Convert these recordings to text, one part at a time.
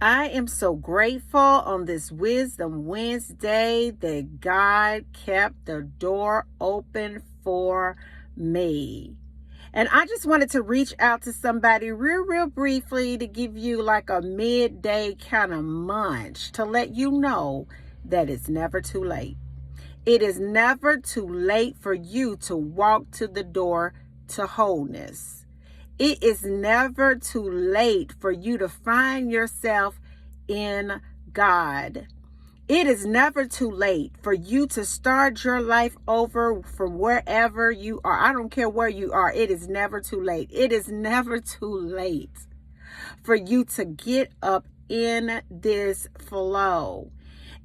I am so grateful on this Wisdom Wednesday that God kept the door open for me. And I just wanted to reach out to somebody real briefly to give you like a midday kind of munch to let you know that it's never too late. It is never too late for you to walk to the door to wholeness. It is never too late for you to find yourself in God. It is never too late for you to start your life over from wherever you are. I don't care where you are. It is never too late. It is never too late for you to get up in this flow.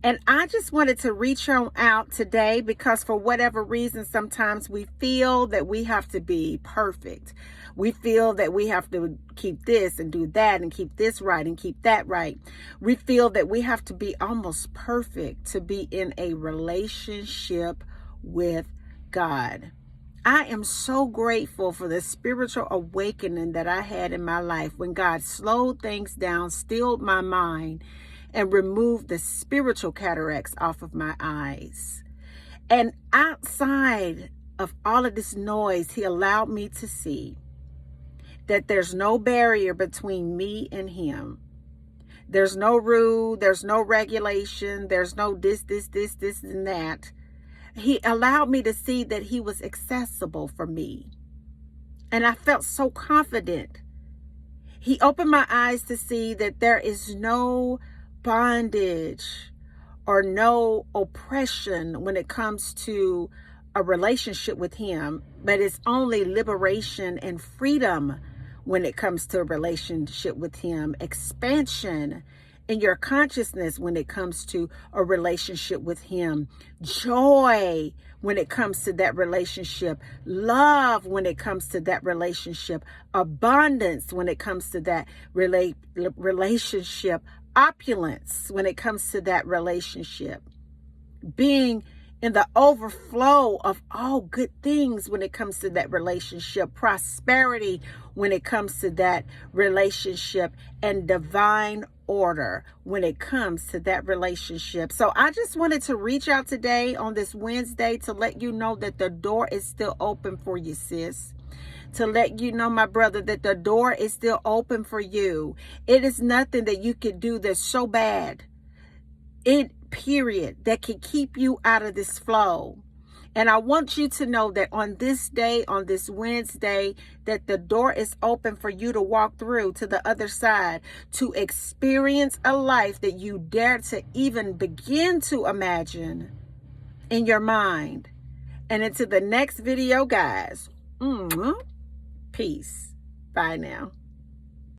And I just wanted to reach on out today because for whatever reason, sometimes we feel that we have to be perfect. We feel that we have to keep this and do that and keep this right and keep that right. We feel that we have to be almost perfect to be in a relationship with God. I am so grateful for the spiritual awakening that I had in my life when God slowed things down, stilled my mind, and removed the spiritual cataracts off of my eyes. And outside of all of this noise, He allowed me to see that there's no barrier between me and Him. There's no rule, there's no regulation, there's no this, and that. He allowed me to see that He was accessible for me. And I felt so confident. He opened my eyes to see that there is no bondage or no oppression when it comes to a relationship with Him, but it's only liberation and freedom when it comes to a relationship with Him, expansion in your consciousness when it comes to a relationship with Him, joy when it comes to that relationship, love when it comes to that relationship, abundance when it comes to that relationship, opulence when it comes to that relationship, being in the overflow of all good things when it comes to that relationship, prosperity when it comes to that relationship, and divine order when it comes to that relationship. So I just wanted to reach out today on this Wednesday to let you know that the door is still open for you, sis. To let you know, my brother, that the door is still open for you. It is nothing that you could do that's so bad, period, that can keep you out of this flow. And I want you to know that on this day, on this Wednesday, that the door is open for you to walk through to the other side, to experience a life that you dare to even begin to imagine in your mind. And until the next video, guys, peace. Bye now.